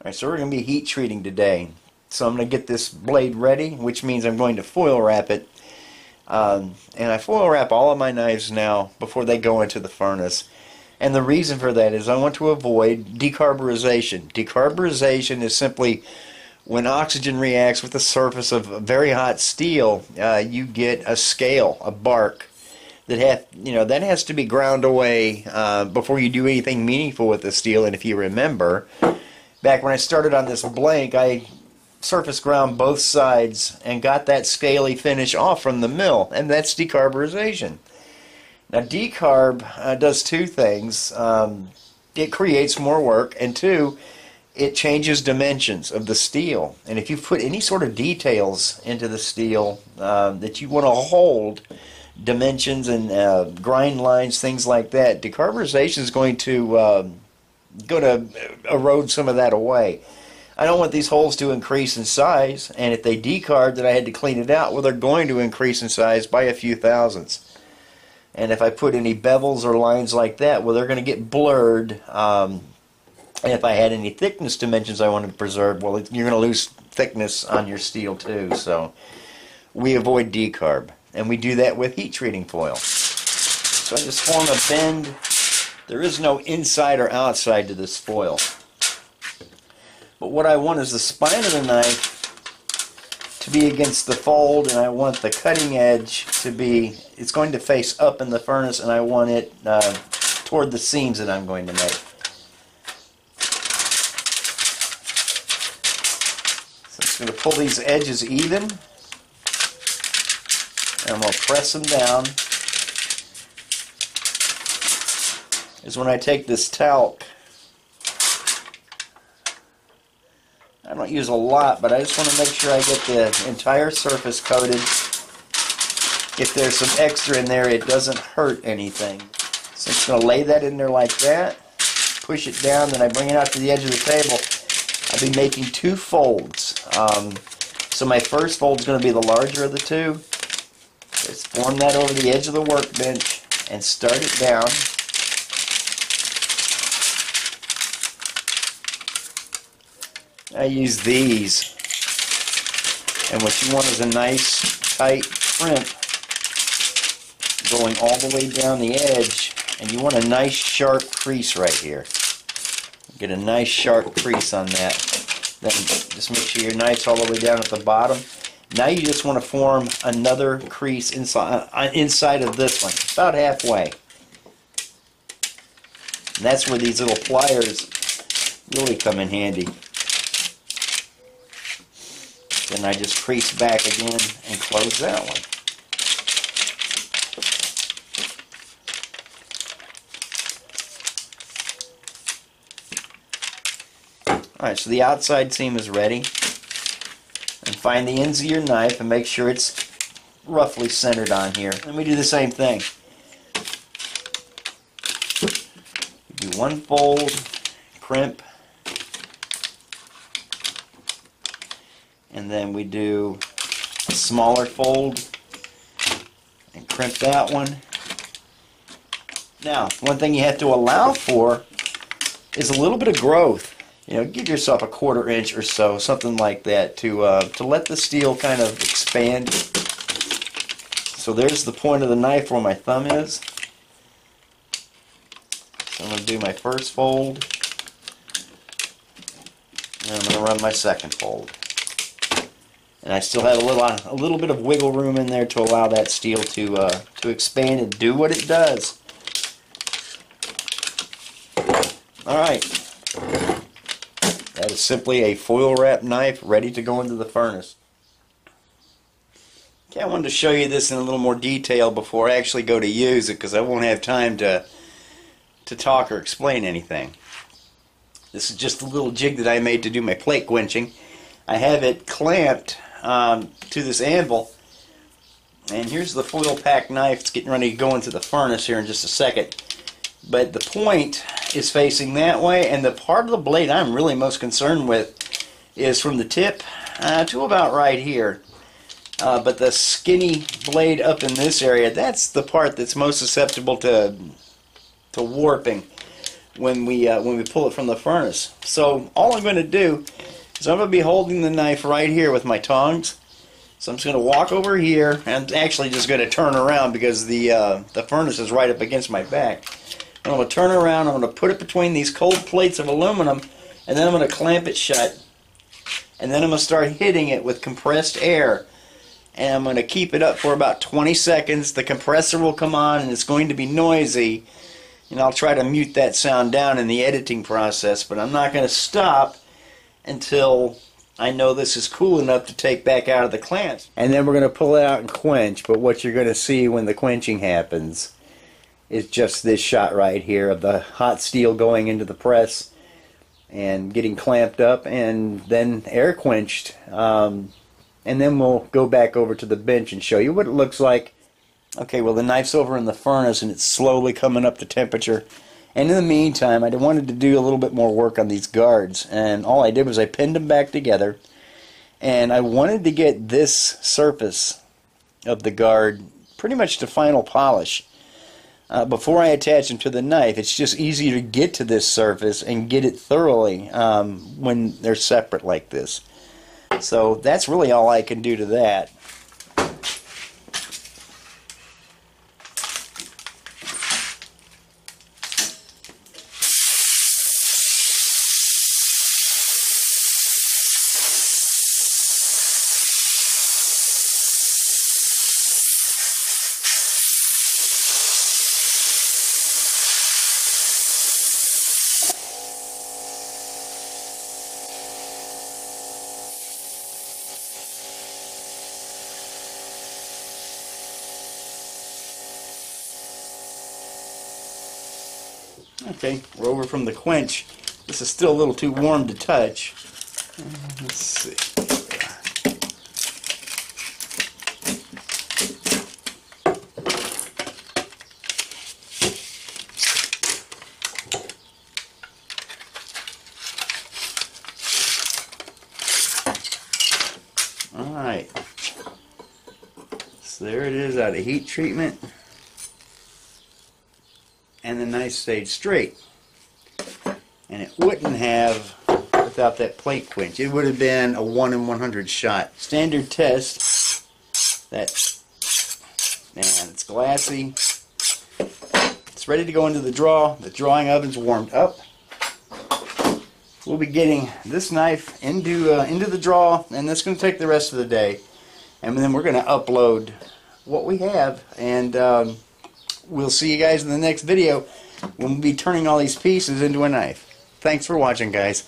Alright, so we're going to be heat treating today. So I'm going to get this blade ready, which means I'm going to foil wrap it. And I foil wrap all of my knives now before they go into the furnace. And the reason for that is I want to avoid decarburization. Decarburization is simply when oxygen reacts with the surface of very hot steel, you get a scale, a bark, that has to be ground away before you do anything meaningful with the steel. And if you remember, back when I started on this blank, I surface ground both sides and got that scaly finish off from the mill, and that's decarburization. Now decarb does two things. It creates more work, and two, it changes dimensions of the steel. And if you put any sort of details into the steel that you want to hold, dimensions and grind lines, things like that, decarburization is going to erode some of that away. I don't want these holes to increase in size, and if they decarb that I had to clean it out, well, they're going to increase in size by a few thousandths. And if I put any bevels or lines like that, well, they're going to get blurred. And if I had any thickness dimensions I want to preserve, well, you're going to lose thickness on your steel too. So we avoid decarb, and we do that with heat treating foil. So I just form a bend. There is no inside or outside to this foil. But what I want is the spine of the knife to be against the fold, and I want the cutting edge to be, it's going to face up in the furnace, and I want it toward the seams that I'm going to make. So I'm just going to pull these edges even, and I'm going to press them down. Is when I take this talc, I don't use a lot, but I just want to make sure I get the entire surface coated. If there's some extra in there, it doesn't hurt anything. So I'm just going to lay that in there like that, push it down, then I bring it out to the edge of the table. I'll be making two folds. So my first fold is going to be the larger of the two. Just form that over the edge of the workbench and start it down. I use these, and what you want is a nice tight crimp going all the way down the edge, and you want a nice sharp crease right here. Get a nice sharp crease on that. Then just make sure your knife's all the way down at the bottom. Now you just want to form another crease inside of this one, about halfway. And that's where these little pliers really come in handy. Then I just crease back again and close that one. Alright, so the outside seam is ready. And find the ends of your knife and make sure it's roughly centered on here. And we do the same thing. You do one fold, crimp, and then we do a smaller fold and crimp that one. Now, one thing you have to allow for is a little bit of growth. You know, give yourself a 1/4 inch or so, something like that, to let the steel kind of expand. So there's the point of the knife where my thumb is. So I'm going to do my first fold, and I'm going to run my second fold. And I still have a little bit of wiggle room in there to allow that steel to expand and do what it does. All right, that is simply a foil wrap knife ready to go into the furnace. Okay, I wanted to show you this in a little more detail before I actually go to use it, because I won't have time to talk or explain anything. This is just a little jig that I made to do my plate quenching. I have it clamped to this anvil, and here's the foil pack knife. It's getting ready to go into the furnace here in just a second, but the point is facing that way, and the part of the blade I'm really most concerned with is from the tip to about right here. But the skinny blade up in this area, that's the part that's most susceptible to warping. when we pull it from the furnace. So all I'm going to do is I'm going to be holding the knife right here with my tongs. So I'm just going to walk over here, and I'm actually just going to turn around because the furnace is right up against my back. And I'm going to turn around, I'm going to put it between these cold plates of aluminum, and then I'm going to clamp it shut. And then I'm going to start hitting it with compressed air. And I'm going to keep it up for about 20 seconds. The compressor will come on and it's going to be noisy. And I'll try to mute that sound down in the editing process, but I'm not going to stop until I know this is cool enough to take back out of the clamps. And then we're going to pull it out and quench, but what you're going to see when the quenching happens is just this shot right here of the hot steel going into the press and getting clamped up and then air quenched. And then we'll go back over to the bench and show you what it looks like. Okay, well the knife's over in the furnace and it's slowly coming up to temperature. And in the meantime, I wanted to do a little bit more work on these guards. And all I did was I pinned them back together. And I wanted to get this surface of the guard pretty much to final polish. Before I attach them to the knife, it's just easier to get to this surface and get it thoroughly when they're separate like this. So that's really all I can do to that. Okay, we're over from the quench. This is still a little too warm to touch. Let's see. Alright. So there it is out of heat treatment. And the knife stayed straight. And it wouldn't have without that plate quench. It would have been a 1 in 100 shot. Standard test. Man, it's glassy. It's ready to go into the draw. The drawing oven's warmed up. We'll be getting this knife into the draw, and that's going to take the rest of the day. And then we're going to upload what we have, and we'll see you guys in the next video when we'll be turning all these pieces into a knife. Thanks for watching, guys.